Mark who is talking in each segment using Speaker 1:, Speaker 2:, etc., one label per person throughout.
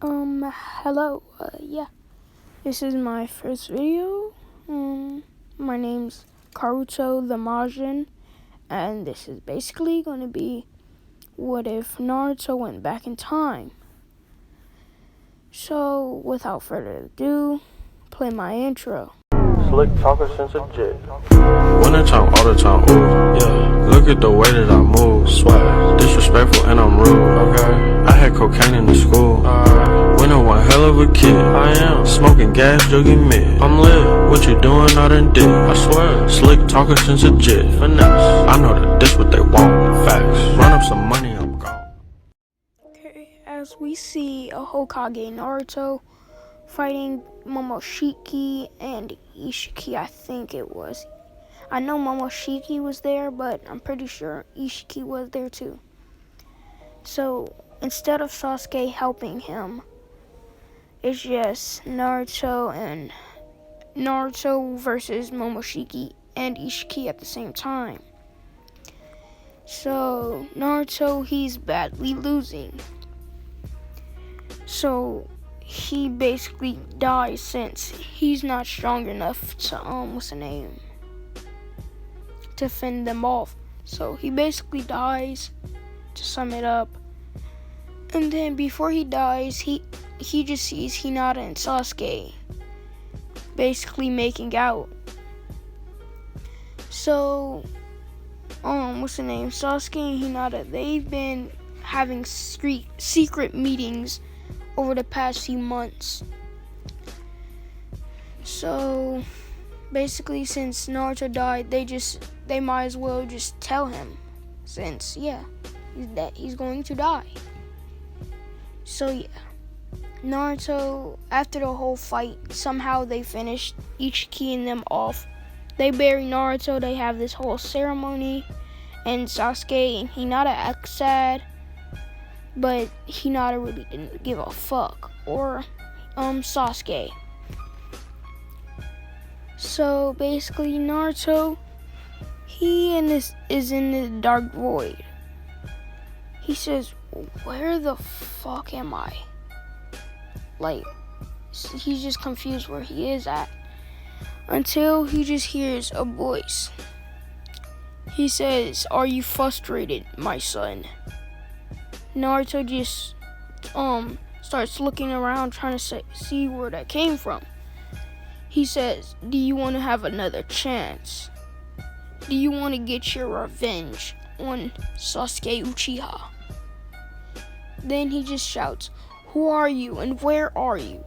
Speaker 1: Hello, yeah, this is my first video. My name's Naruto the Majin, and this is basically going to be what if Naruto went back in time. So, without further ado, play my intro.
Speaker 2: Slick talker since a jet. Wintertime, all the time, ooh, yeah. Look at the way that I move, swag. Disrespectful and I'm rude, okay. I had cocaine in the school, when I one hell of a kid. I am smoking gas, jogging mid. I'm lit. What you doing? I done did. I swear. Slick talker since a jet. Finesse. I know that this what they want. Facts. Run up some money, I'm gone.
Speaker 1: Okay, as we see a Hokage Naruto fighting Momoshiki and Ishiki, I think it was. I know Momoshiki was there, but I'm pretty sure Ishiki was there too. So instead of Sasuke helping him, it's just Naruto versus Momoshiki and Ishiki at the same time. So Naruto, he's badly losing. So he basically dies since he's not strong enough to to fend them off. So he basically dies, to sum it up. And then before he dies, he just sees Hinata and Sasuke basically making out. So Sasuke and Hinata, they've been having secret meetings over the past few months. So basically, since Naruto died, they might as well just tell him, since that he's going to die. So yeah, Naruto, after the whole fight, somehow they finished Ichiki and them off. They bury Naruto, they have this whole ceremony, and Sasuke and Hinata act sad, but Hinata really didn't give a fuck, or Sasuke. So basically, Naruto, he is in the dark void. He says, where the fuck am I? Like, he's just confused where he is at, until he just hears a voice. He says, are you frustrated, my son? Naruto just starts looking around, trying to see where that came from. He says, do you want to have another chance? Do you want to get your revenge on Sasuke Uchiha? Then he just shouts, who are you and where are you?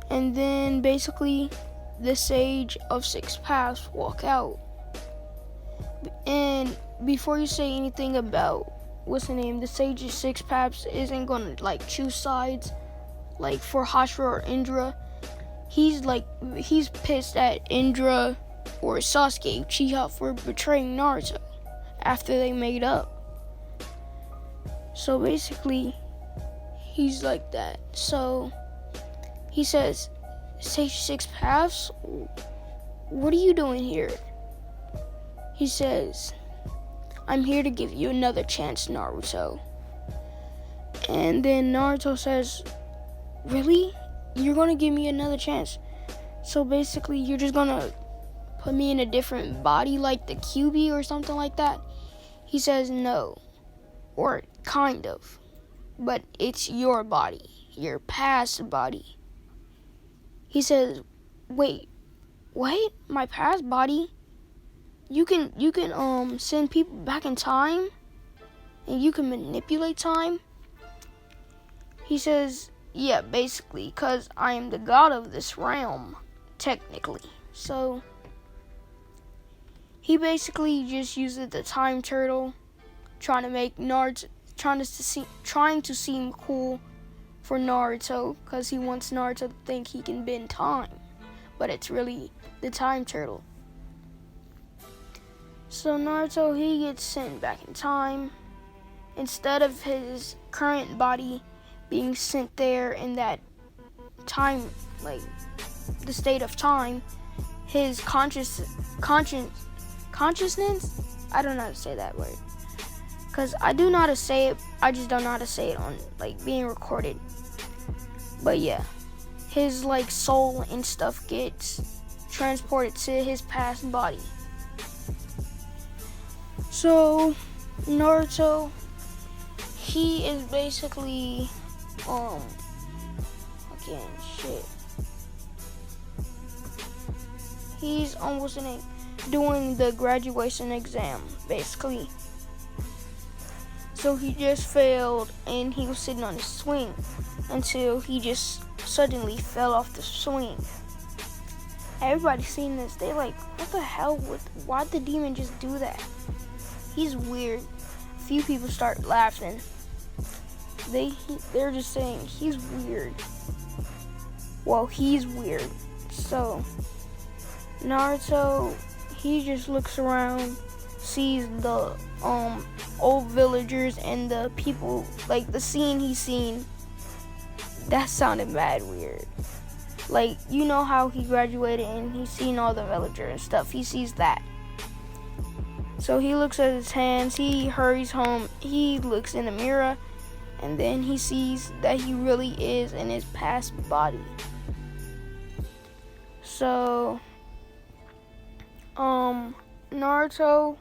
Speaker 1: And then basically the Sage of Six Paths walk out. And before you say anything about the Sage of Six Paths isn't gonna choose sides for Hashira or Indra. He's pissed at Indra or Sasuke Uchiha for betraying Naruto after they made up. So basically, he's like that. So he says, Sage Six Paths, what are you doing here? He says, I'm here to give you another chance, Naruto. And then Naruto says, really? You're gonna give me another chance? So basically, you're just gonna put me in a different body like the QB or something like that? He says no. Or kind of. But it's your body. Your past body. He says, wait, what? My past body? You can send people back in time? And you can manipulate time? He says, yeah, basically, because I am the god of this realm, technically. So he basically just uses the time turtle, trying to seem cool for Naruto, because he wants Naruto to think he can bend time, but it's really the time turtle. So Naruto, he gets sent back in time. Instead of his current body being sent there in that time, the state of time, his consciousness, I don't know how to say that word. Cause I do know how to say it, I just don't know how to say it on like being recorded. But yeah, his like soul and stuff gets transported to his past body. So Naruto, he is basically again shit. He's almost doing the graduation exam basically. So he just failed and he was sitting on his swing until he just suddenly fell off the swing. Everybody seen this, they like, what the hell, why'd the demon just do that? He's weird. A few people start laughing. They're just saying he's weird. Well, he's weird. So Naruto, he just looks around, sees the old villagers and the people, like the scene he's seen. That sounded mad weird. Like, you know how he graduated and he's seen all the villagers and stuff. He sees that. So he looks at his hands, he hurries home, he looks in the mirror, and then he sees that he really is in his past body. So Naruto,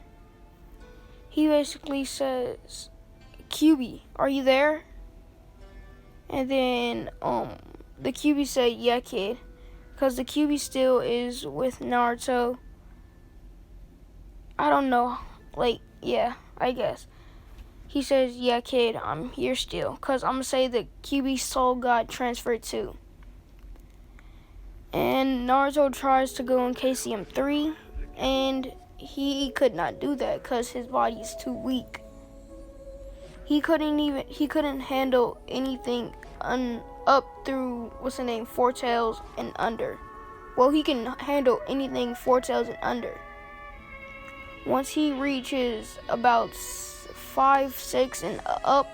Speaker 1: he basically says, "QB, are you there?" And then the QB said, "Yeah, kid," because the QB still is with Naruto. I don't know, like, yeah, I guess. He says, "Yeah, kid, I'm here still," because I'm going to say the QB soul got transferred too. And Naruto tries to go in KCM 3, and he could not do that because his body is too weak. He couldn't handle anything up through, Four Tails and under. Well, he can handle anything Four Tails and under. Once he reaches about 5, 6, and up,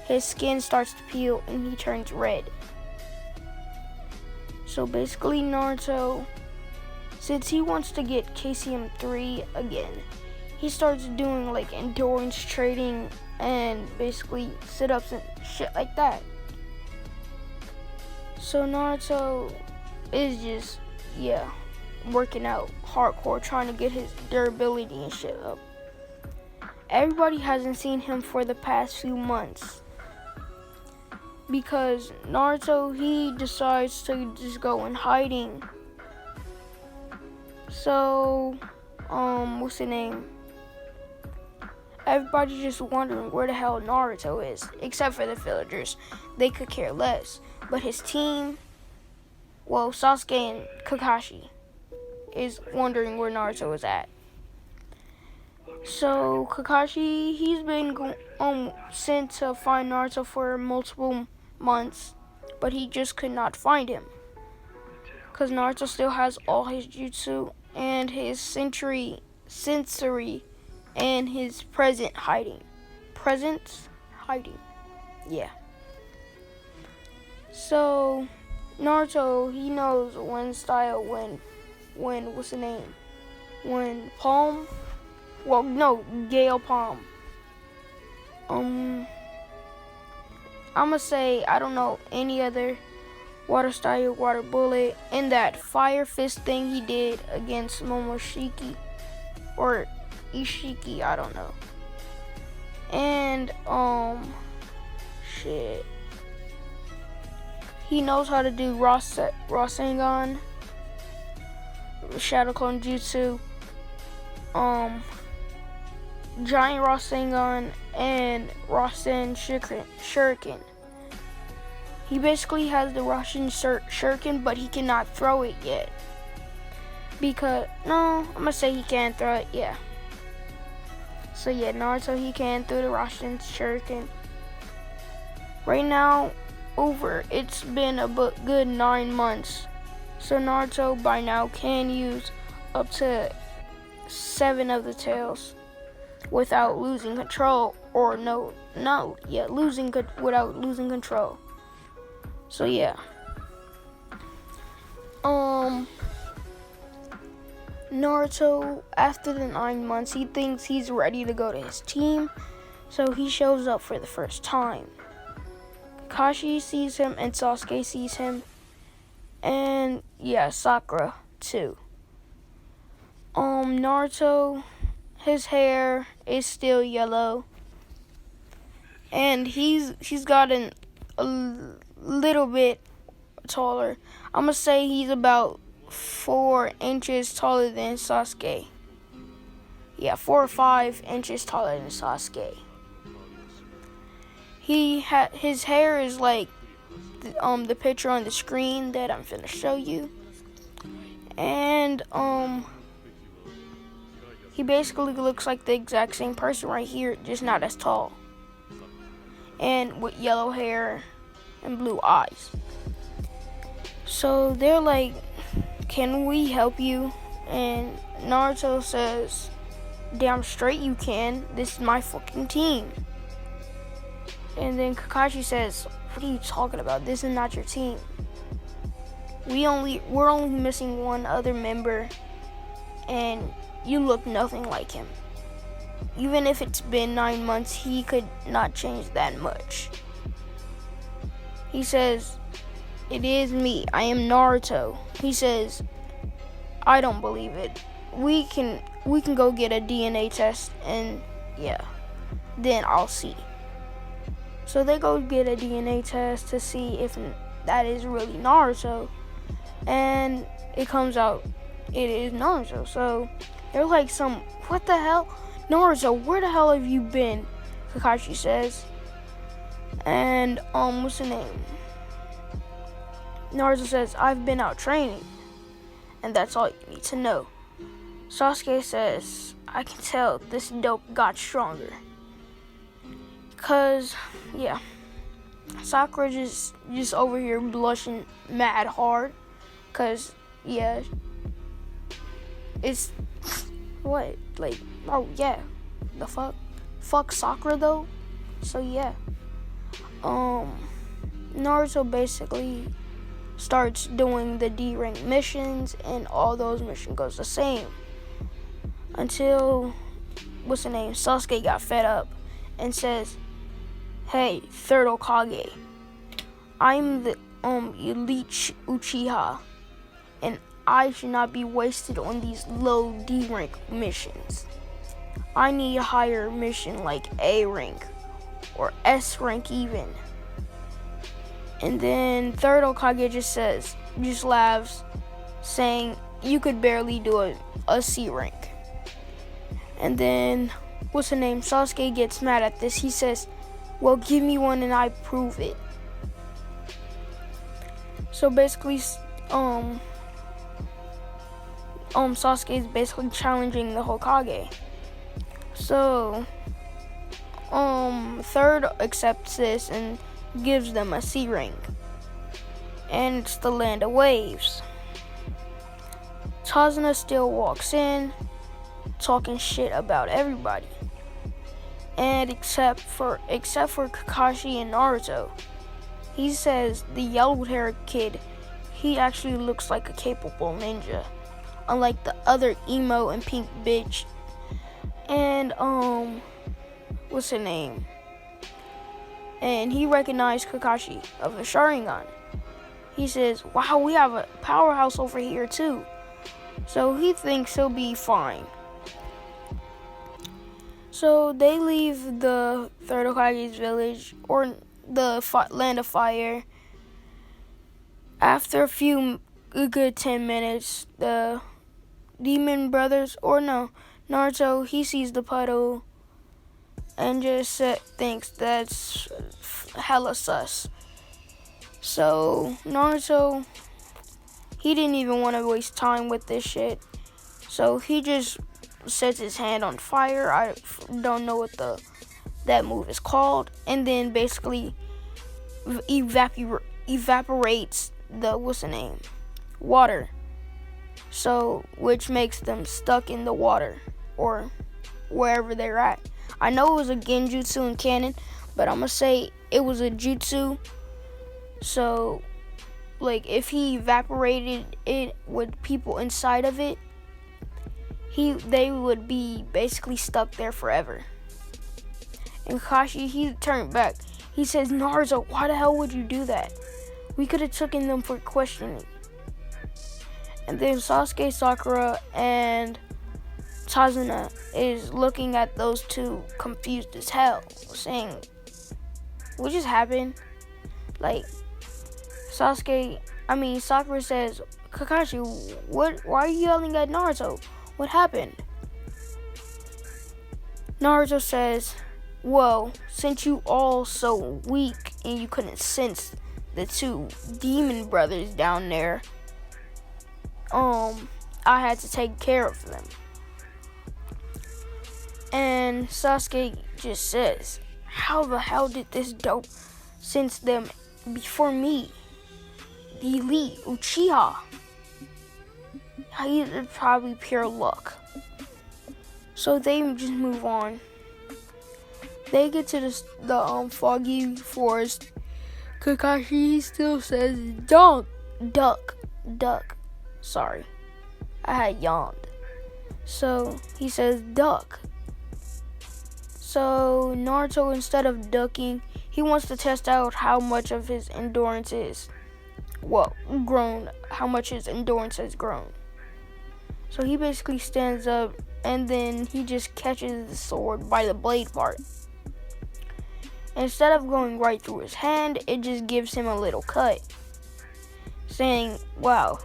Speaker 1: his skin starts to peel and he turns red. So basically Naruto, since he wants to get KCM 3 again, he starts doing like endurance training and basically sit-ups and shit like that. So Naruto is just, working out hardcore, trying to get his durability and shit up. Everybody hasn't seen him for the past few months because Naruto, he decides to just go in hiding. So, everybody's just wondering where the hell Naruto is, except for the villagers. They could care less. But his team, Sasuke and Kakashi, is wondering where Naruto is at. So Kakashi, he's been sent to find Naruto for multiple months, but he just could not find him. Because Naruto still has all his jutsu and his sensory and his presence hiding. Yeah. So Naruto, he knows when Gale Palm. I'ma say I don't know any other water style, water bullet, and that fire fist thing he did against Momoshiki or Ishiki, I don't know. And he knows how to do Rasengan, Shadow Clone Jutsu, Giant Rasengan, and Rasen Shuriken. He basically has the Rasen Shuriken, but he cannot throw it yet. I'm gonna say he can throw it, yeah. So yeah, Naruto, he can throw the Rasen Shuriken. Right now, it's been a good 9 months. So Naruto by now can use up to 7 of the tails without losing control, or without losing control. So yeah. Naruto, after the 9 months, he thinks he's ready to go to his team. So he shows up for the first time. Kakashi sees him and Sasuke sees him. And yeah, Sakura too. Naruto, his hair is still yellow. And he's gotten a little bit taller. I'm gonna say he's about 4 inches taller than Sasuke. Yeah, 4 or 5 inches taller than Sasuke. His hair is like the picture on the screen that I'm finna show you. And he basically looks like the exact same person right here, just not as tall. And with yellow hair and blue eyes. So they're like, can we help you? And Naruto says, damn straight you can. This is my fucking team. And then Kakashi says, what are you talking about? This is not your team. We're only missing one other member, and you look nothing like him. Even if it's been 9 months, he could not change that much. He says, it is me. I am Naruto. He says, I don't believe it. We can go get a DNA test, and yeah, then I'll see. So they go get a DNA test to see if that is really Naruto, and it comes out it is Naruto. So they're like, what the hell? Naruto, where the hell have you been? Kakashi says. And what's the name? Naruto says, I've been out training, and that's all you need to know. Sasuke says, I can tell this dope got stronger. Cause yeah, Sakura just over here blushing mad hard. Cause yeah, it's what, like, oh yeah, the fuck Sakura though. So yeah, Naruto basically starts doing the D rank missions, and all those missions goes the same until what's the name? Sasuke got fed up and says, hey, third Hokage, I'm the elite Uchiha, and I should not be wasted on these low D rank missions. I need a higher mission like A rank or S rank even. And then third Hokage just laughs, saying you could barely do a C rank. And then what's the name? Sasuke gets mad at this. He says, well, give me one and I prove it. So basically, Sasuke is basically challenging the Hokage. So, third accepts this and gives them a C rank. And it's the Land of Waves. Tazuna still walks in, talking shit about everybody. And except for Kakashi and Naruto. He says the yellow-haired kid, he actually looks like a capable ninja, unlike the other emo and pink bitch. And what's her name? And he recognized Kakashi of the Sharingan. He says, wow, we have a powerhouse over here too. So he thinks he'll be fine. So they leave the third Hokage's village, or the Land of Fire. After a few good 10 minutes, the demon brothers, or no, Naruto, he sees the puddle and just thinks that's hella sus. So Naruto, he didn't even want to waste time with this shit. So he just sets his hand on fire. I don't know what that move is called. And then basically evaporates the, what's the name? Water. So, which makes them stuck in the water or wherever they're at. I know it was a genjutsu in canon, but I'm gonna say it was a jutsu. So, like, if he evaporated it with people inside of it, they would be basically stuck there forever. And Kakashi, he turned back. He says, Naruto, why the hell would you do that? We could have taken them for questioning. And then Sasuke, Sakura, and Tazuna is looking at those two confused as hell, saying, what just happened? Like, Sakura says, Kakashi, why are you yelling at Naruto? What happened? Naruto says, well, since you all so weak and you couldn't sense the two demon brothers down there, I had to take care of them. And Sasuke just says, how the hell did this dope sense them before me? The elite Uchiha. It's probably pure luck. So they just move on. They get to the foggy forest. Kakashi still says, duck. Sorry, I had yawned. So he says, duck. So Naruto, instead of ducking, he wants to test out how much of his endurance is, how much his endurance has grown. So he basically stands up and then he just catches the sword by the blade part. Instead of going right through his hand, it just gives him a little cut, saying, wow,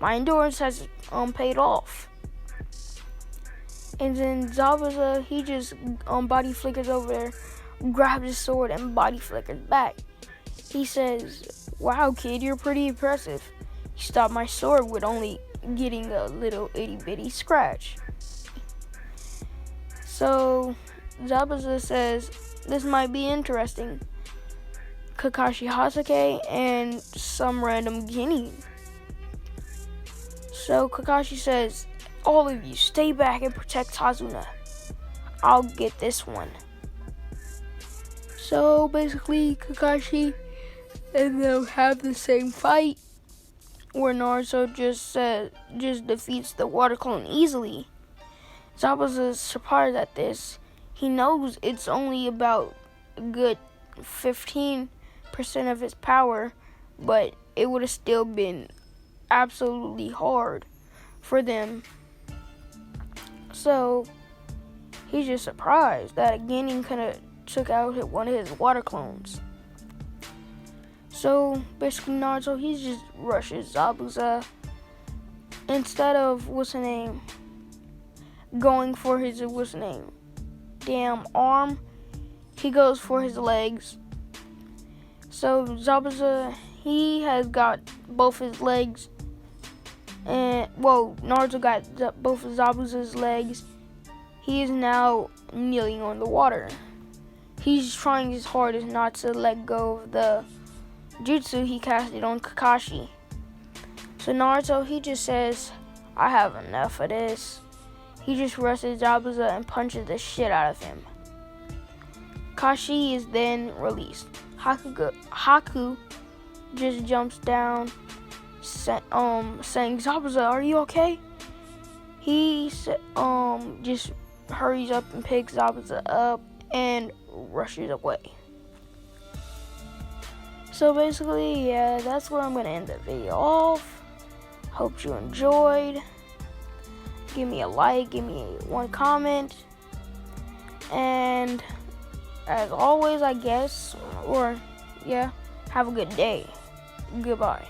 Speaker 1: my endurance has paid off. And then Zabuza, he just body flickers over there, grabs his sword and body flickers back. He says, wow kid, you're pretty impressive. You stopped my sword with only getting a little itty bitty scratch. So Zabuza says, this might be interesting. Kakashi Hatake and some random guinea. So Kakashi says, all of you stay back and protect Tazuna. I'll get this one. So basically Kakashi and them have the same fight where Naruto just defeats the water clone easily. Zabuza's surprised at this. He knows it's only about a good 15% of his power, but it would have still been absolutely hard for them. So he's just surprised that a Genin could have took out one of his water clones. So basically Naruto, he just rushes Zabuza. Instead of going for his damn arm, he goes for his legs. So Zabuza, he has got both his legs, and Naruto got both of Zabuza's legs. He is now kneeling on the water. He's trying his hardest not to let go of the jutsu he casted on Kakashi. So Naruto, he just says, I have enough of this. He just rushes Zabuza and punches the shit out of him. Kakashi is then released. Haku just jumps down, saying, Zabuza, are you okay? He just hurries up and picks Zabuza up and rushes away. So basically, yeah, that's where I'm going to end the video off. Hope you enjoyed. Give me a like, give me one comment. And as always, I guess, have a good day. Goodbye.